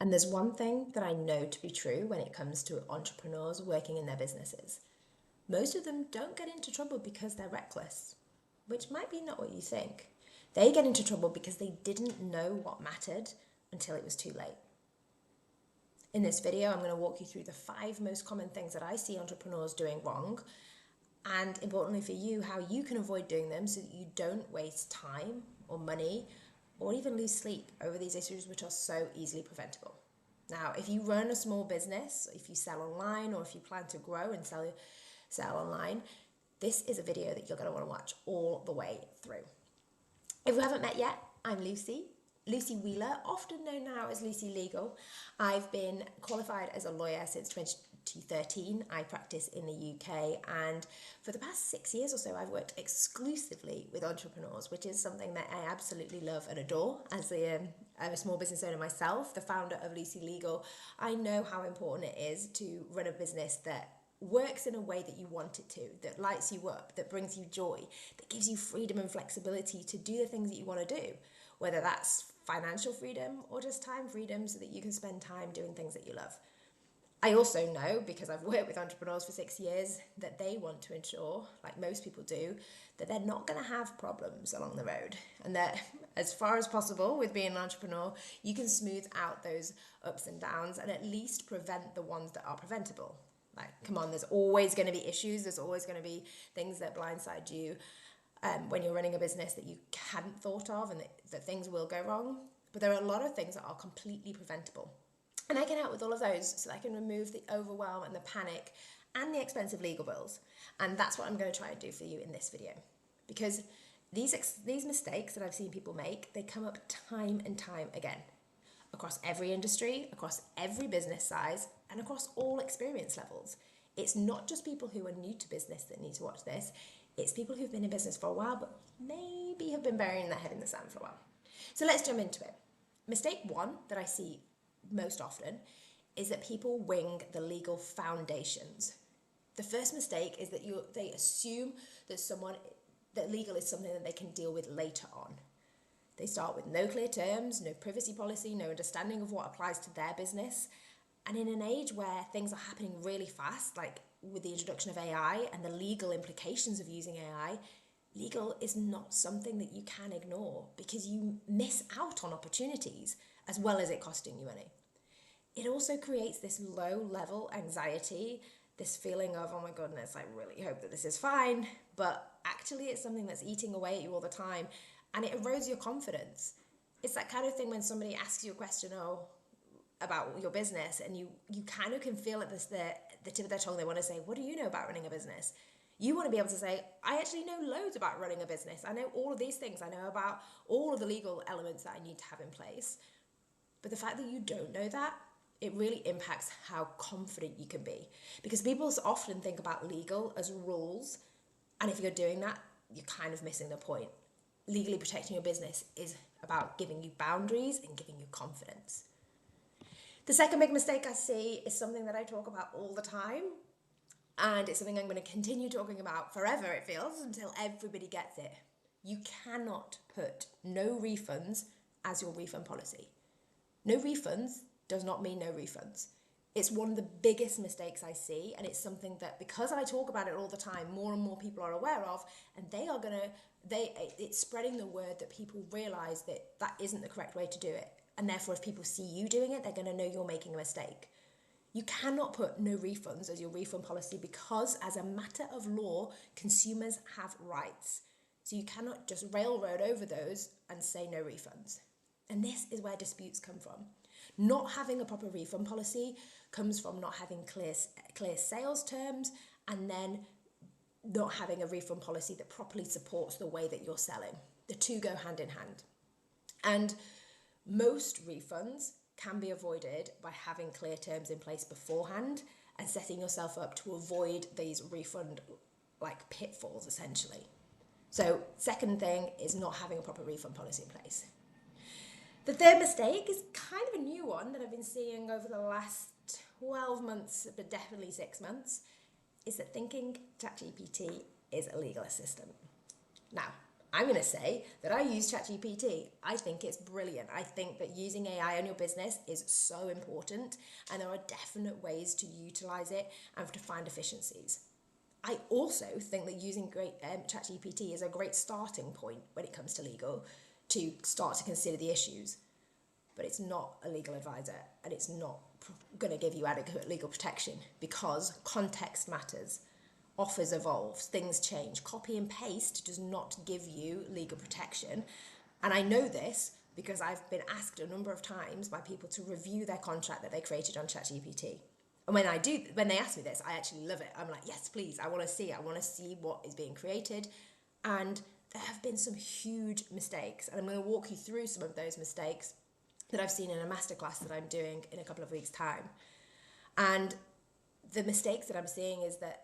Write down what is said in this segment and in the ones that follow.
And there's one thing that I know to be true when it comes to entrepreneurs working in their businesses. Most of them don't get into trouble because they're reckless, which might be not what you think. They get into trouble because they didn't know what mattered until it was too late. In this video, I'm going to walk you through the 5 most common things that I see entrepreneurs doing wrong, and importantly for you, how you can avoid doing them so that you don't waste time or money or even lose sleep over these issues which are so easily preventable. Now, if you run a small business, if you sell online, or if you plan to grow and sell online, this is a video that you're going to want to watch all the way through. If we haven't met yet, I'm Lucy Wheeler, often known now as Lucy Legal. I've been qualified as a lawyer since 2013. I practice in the UK, and for the past 6 years or so, I've worked exclusively with entrepreneurs, which is something that I absolutely love and adore. As I'm a small business owner myself, the founder of Lucy Legal, I know how important it is to run a business that works in a way that you want it to, that lights you up, that brings you joy, that gives you freedom and flexibility to do the things that you want to do, whether that's financial freedom or just time freedom so that you can spend time doing things that you love. I also know, because I've worked with entrepreneurs for 6 years, that they want to ensure, like most people do, that they're not going to have problems along the road, and that as far as possible with being an entrepreneur, you can smooth out those ups and downs and at least prevent the ones that are preventable. Like, come on, there's always going to be issues. There's always going to be things that blindside you when you're running a business that you hadn't thought of, and that things will go wrong. But there are a lot of things that are completely preventable. And I can help with all of those so that I can remove the overwhelm and the panic and the expensive legal bills. And that's what I'm going to try and do for you in this video. Because these mistakes that I've seen people make, they come up time and time again, across every industry, across every business size, and across all experience levels. It's not just people who are new to business that need to watch this. It's people who've been in business for a while, but maybe have been burying their head in the sand for a while. So let's jump into it. Mistake 1 that I see most often is that people wing the legal foundations. The first mistake is that they assume that legal is something that they can deal with later on. They start with no clear terms, no privacy policy, no understanding of what applies to their business. And in an age where things are happening really fast, like with the introduction of AI and the legal implications of using AI, legal is not something that you can ignore, because you miss out on opportunities as well as it costing you money. It also creates this low-level anxiety, this feeling of, oh my goodness, I really hope that this is fine, but actually it's something that's eating away at you all the time, and it erodes your confidence. It's that kind of thing when somebody asks you a question about your business, and you kind of can feel at the tip of their tongue they want to say, what do you know about running a business? You want to be able to say, I actually know loads about running a business. I know all of these things. I know about all of the legal elements that I need to have in place. But the fact that you don't know that, it really impacts how confident you can be. Because people often think about legal as rules, and if you're doing that, you're kind of missing the point. Legally protecting your business is about giving you boundaries and giving you confidence. The second big mistake I see is something that I talk about all the time, and it's something I'm going to continue talking about forever, it feels, until everybody gets it. You cannot put no refunds as your refund policy. No refunds does not mean no refunds. It's one of the biggest mistakes I see, and it's something that, because I talk about it all the time, more and more people are aware of, and it's spreading the word that people realise that that isn't the correct way to do it. And therefore, if people see you doing it, they're going to know you're making a mistake. You cannot put no refunds as your refund policy, because as a matter of law, consumers have rights. So you cannot just railroad over those and say no refunds. And this is where disputes come from. Not having a proper refund policy comes from not having clear sales terms, and then not having a refund policy that properly supports the way that you're selling. The two go hand in hand. And most refunds can be avoided by having clear terms in place beforehand and setting yourself up to avoid these refund pitfalls, essentially. So second thing is not having a proper refund policy in place. The third mistake is kind of a new one that I've been seeing over the last 12 months, but definitely 6 months, is that thinking ChatGPT is a legal assistant. Now, I'm going to say that I use ChatGPT. I think it's brilliant. I think that using AI on your business is so important, and there are definite ways to utilize it and to find efficiencies. I also think that using ChatGPT is a great starting point when it comes to legal to start to consider the issues. But it's not a legal advisor, and it's not going to give you adequate legal protection, because context matters. Offers evolve, things change. Copy and paste does not give you legal protection. And I know this because I've been asked a number of times by people to review their contract that they created on ChatGPT. And when they ask me this, I actually love it. I'm like, yes, please, I want to see what is being created. And there have been some huge mistakes. And I'm going to walk you through some of those mistakes that I've seen in a masterclass that I'm doing in a couple of weeks' time. And the mistakes that I'm seeing is that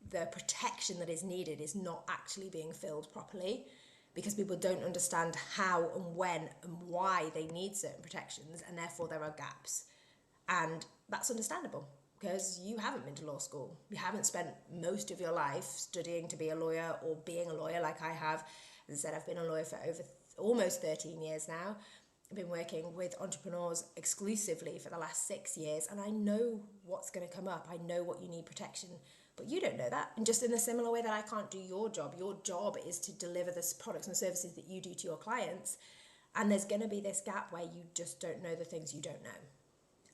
the protection that is needed is not actually being filled properly, because people don't understand how and when and why they need certain protections, and therefore there are gaps. And that's understandable, because you haven't been to law school. You haven't spent most of your life studying to be a lawyer or being a lawyer like I have. As I said, I've been a lawyer for over almost 13 years now. I've been working with entrepreneurs exclusively for the last 6 years, and I know what's going to come up. I know what you need protection, but you don't know that. And just in a similar way that I can't do your job is to deliver the products and services that you do to your clients. And there's going to be this gap where you just don't know the things you don't know.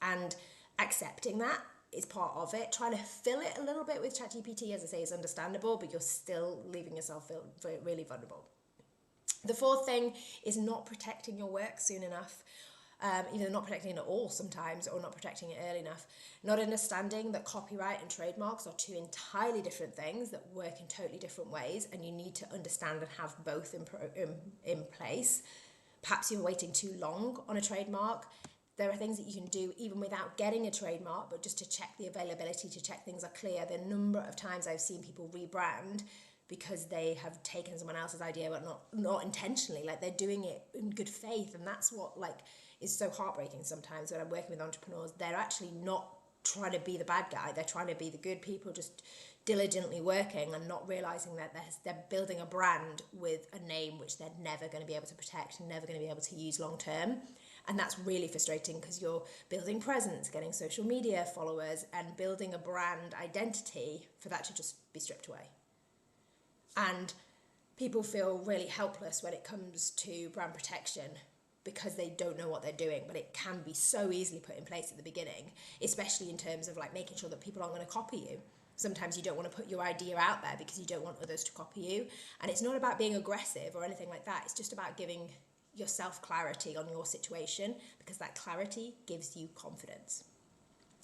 And accepting that is part of it. Trying to fill it a little bit with ChatGPT, as I say, is understandable, but you're still leaving yourself feel really vulnerable. The fourth thing is not protecting your work soon enough. Either not protecting it at all sometimes, or not protecting it early enough. Not understanding that copyright and trademarks are two entirely different things that work in totally different ways, and you need to understand and have both in place. Perhaps you're waiting too long on a trademark. There are things that you can do even without getting a trademark, but just to check the availability, to check things are clear. The number of times I've seen people rebrand because they have taken someone else's idea, but not intentionally, like they're doing it in good faith. And that's what is so heartbreaking sometimes when I'm working with entrepreneurs. They're actually not trying to be the bad guy. They're trying to be the good people, just diligently working and not realizing that they're building a brand with a name which they're never going to be able to protect and never going to be able to use long term. And that's really frustrating, because you're building presence, getting social media followers, and building a brand identity for that to just be stripped away. And people feel really helpless when it comes to brand protection, because they don't know what they're doing, but it can be so easily put in place at the beginning, especially in terms of making sure that people aren't going to copy you. Sometimes you don't want to put your idea out there because you don't want others to copy you. And it's not about being aggressive or anything like that. It's just about giving yourself clarity on your situation, because that clarity gives you confidence.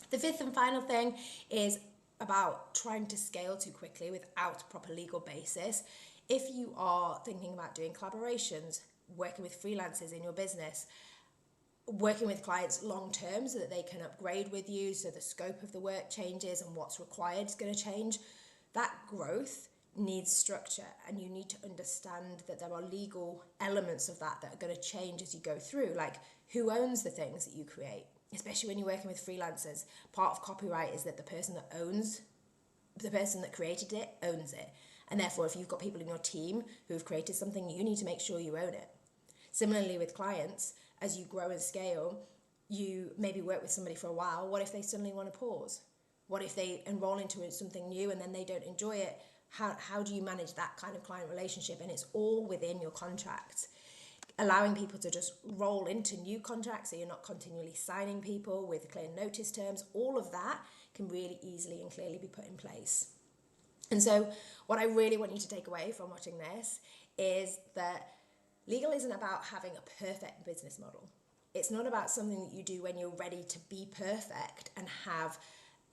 The fifth and final thing is about trying to scale too quickly without proper legal basis. If you are thinking about doing collaborations, working with freelancers in your business, working with clients long term so that they can upgrade with you, so the scope of the work changes and what's required is going to change, that growth needs structure, and you need to understand that there are legal elements of that are going to change as you go through, like who owns the things that you create. Especially when you're working with freelancers, part of copyright is that the person that created it owns it. And therefore, if you've got people in your team who have created something, you need to make sure you own it. Similarly with clients, as you grow and scale, you maybe work with somebody for a while. What if they suddenly want to pause? What if they enroll into something new and then they don't enjoy it? How do you manage that kind of client relationship? And it's all within your contracts. Allowing people to just roll into new contracts, so you're not continually signing people with clear notice terms, all of that can really easily and clearly be put in place. And so what I really want you to take away from watching this is that legal isn't about having a perfect business model. It's not about something that you do when you're ready to be perfect and have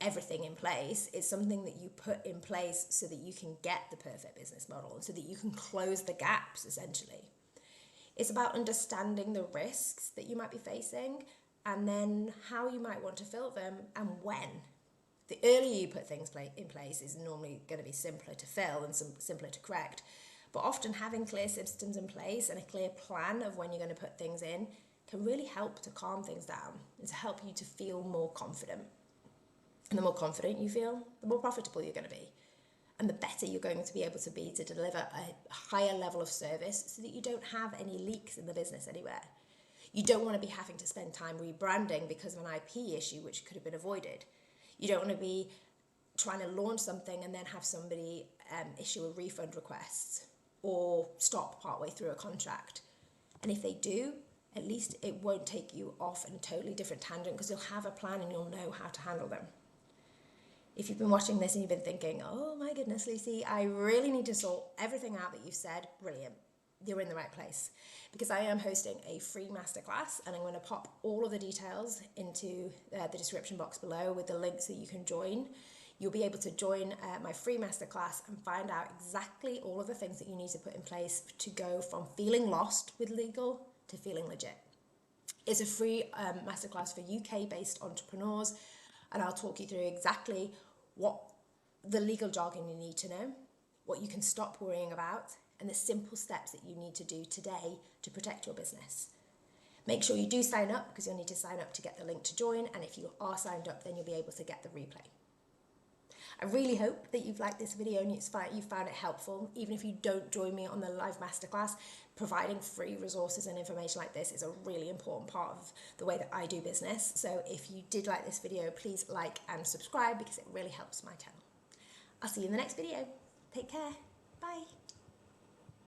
everything in place. It's something that you put in place so that you can get the perfect business model and so that you can close the gaps, essentially. It's about understanding the risks that you might be facing, and then how you might want to fill them and when. The earlier you put things in place is normally going to be simpler to fill and simpler to correct. But often having clear systems in place and a clear plan of when you're going to put things in can really help to calm things down and to help you to feel more confident. And the more confident you feel, the more profitable you're going to be. and the better you're going to be able to be to deliver a higher level of service so that you don't have any leaks in the business anywhere. You don't want to be having to spend time rebranding because of an IP issue which could have been avoided. You don't want to be trying to launch something and then have somebody issue a refund request or stop partway through a contract. And if they do, at least it won't take you off in a totally different tangent because you'll have a plan and you'll know how to handle them. If you've been watching this and you've been thinking, oh my goodness, Lucy, I really need to sort everything out that you've said, brilliant. You're in the right place, because I am hosting a free masterclass and I'm going to pop all of the details into the description box below with the links that you can join. You'll be able to join my free masterclass and find out exactly all of the things that you need to put in place to go from feeling lost with legal to feeling legit. It's a free masterclass for UK-based entrepreneurs, and I'll talk you through exactly what the legal jargon you need to know, what you can stop worrying about, and the simple steps that you need to do today to protect your business. Make sure you do sign up, because you'll need to sign up to get the link to join, and if you are signed up, then you'll be able to get the replay. I really hope that you've liked this video and you found it helpful. Even if you don't join me on the live masterclass, providing free resources and information like this is a really important part of the way that I do business. So if you did like this video, please like and subscribe because it really helps my channel. I'll see you in the next video. Take care. Bye.